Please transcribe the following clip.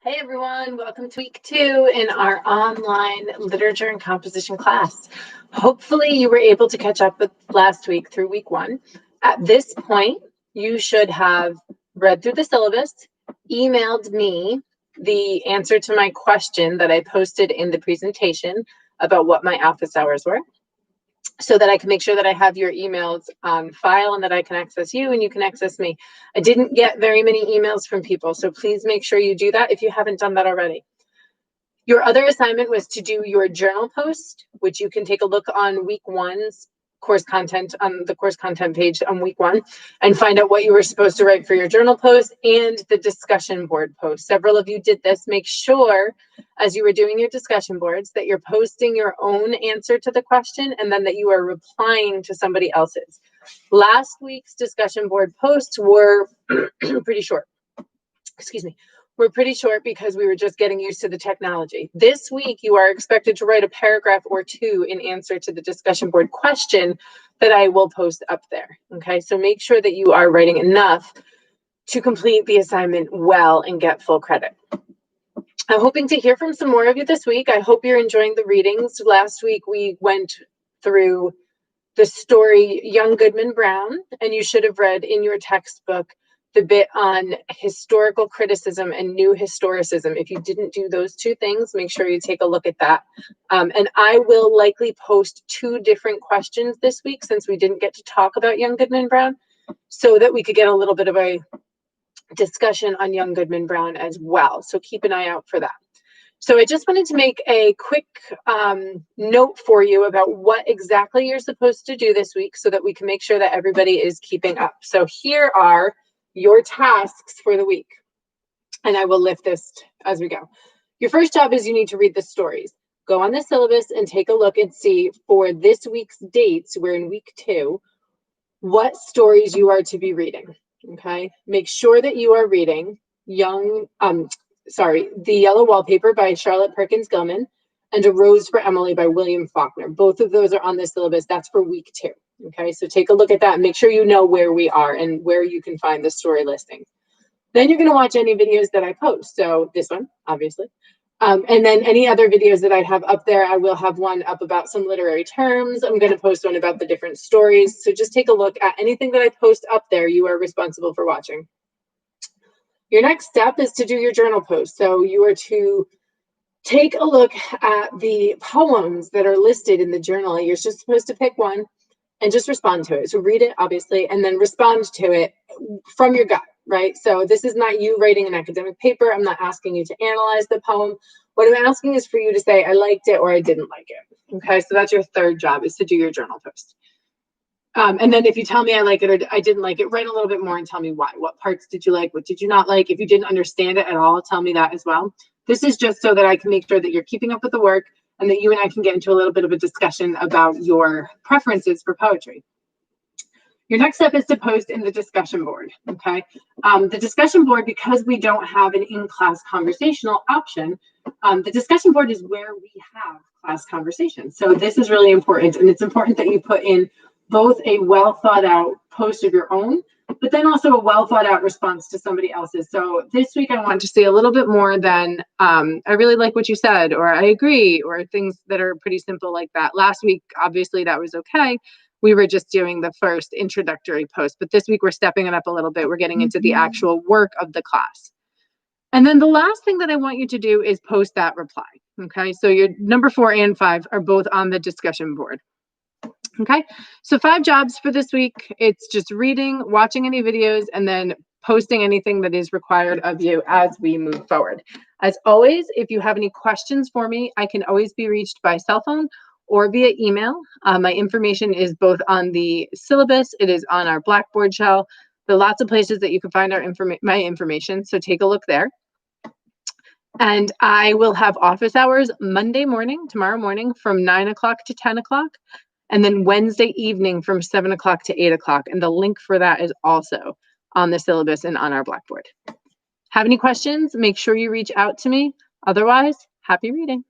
Hey everyone, welcome to week 2 in our online literature and composition class. Hopefully you were able to catch up with last week through week 1. At this point, you should have read through the syllabus, emailed me the answer to my question that I posted in the presentation about what my office hours were, so that I can make sure that I have your emails on file and that I can access you and you can access me. I didn't get very many emails from people, so please make sure you do that if you haven't done that already. Your other assignment was to do your journal post, which you can take a look on week 1's course content on the course content page on week 1 and find out what you were supposed to write for your journal post and the discussion board post. Several of you did this. Make sure as you were doing your discussion boards that you're posting your own answer to the question and then that you are replying to somebody else's. Last week's discussion board posts were pretty short. We're pretty short because we were just getting used to the technology. This week, you are expected to write a paragraph or 2 in answer to the discussion board question that I will post up there. Okay, so make sure that you are writing enough to complete the assignment well and get full credit. I'm hoping to hear from some more of you this week. I hope you're enjoying the readings. Last week, we went through the story Young Goodman Brown, and you should have read in your textbook the bit on historical criticism and new historicism. If you didn't do those 2 things, make sure you take a look at that. And I will likely post 2 different questions this week since we didn't get to talk about Young Goodman Brown, so that we could get a little bit of a discussion on Young Goodman Brown as well. So keep an eye out for that. So I just wanted to make a quick note for you about what exactly you're supposed to do this week so that we can make sure that everybody is keeping up. So here are your tasks for the week, and I will lift this as we go. Your first job is you need to read the stories. Go on the syllabus and take a look and see for this week's dates, we're in week 2, what stories you are to be reading, okay? Make sure that you are reading The Yellow Wallpaper by Charlotte Perkins Gilman and A Rose for Emily by William Faulkner. Both of those are on the syllabus. That's for week 2. Okay, so take a look at that and make sure you know where we are and where you can find the story listings. Then you're going to watch any videos that I post. So this one, obviously. And then any other videos that I have up there, I will have one up about some literary terms. I'm going to post one about the different stories. So just take a look at anything that I post up there. You are responsible for watching. Your next step is to do your journal post. So you are to take a look at the poems that are listed in the journal. You're just supposed to pick one and just respond to it. So read it, obviously, and then respond to it from your gut, right? So this is not you writing an academic paper. I'm not asking you to analyze the poem. What I'm asking is for you to say, I liked it or I didn't like it. Okay, so that's your third job, is to do your journal post. And then if you tell me I like it or I didn't like it, write a little bit more and tell me why. What parts did you like? What did you not like? If you didn't understand it at all, tell me that as well. This is just so that I can make sure that you're keeping up with the work and that you and I can get into a little bit of a discussion about your preferences for poetry. Your next step is to post in the discussion board, okay? The discussion board, because we don't have an in-class conversational option, the discussion board is where we have class conversations. So this is really important, and it's important that you put in both a well thought out post of your own, but then also a well thought out response to somebody else's. So this week I want to see a little bit more than I really like what you said, or I agree, or things that are pretty simple like that. Last week, obviously that was okay. We were just doing the first introductory post, but this week we're stepping it up a little bit. We're getting into the actual work of the class. And then the last thing that I want you to do is post that reply. Okay, so your number 4 and 5 are both on the discussion board. Okay, so 5 jobs for this week. It's just reading, watching any videos, and then posting anything that is required of you as we move forward. As always, if you have any questions for me, I can always be reached by cell phone or via email. My information is both on the syllabus. It is on our Blackboard shell. There are lots of places that you can find my information, so take a look there. And I will have office hours Monday morning, tomorrow morning, from 9 o'clock to 10 o'clock. And then Wednesday evening from 7 o'clock to 8 o'clock. And the link for that is also on the syllabus and on our Blackboard. Have any questions? Make sure you reach out to me. Otherwise, happy reading.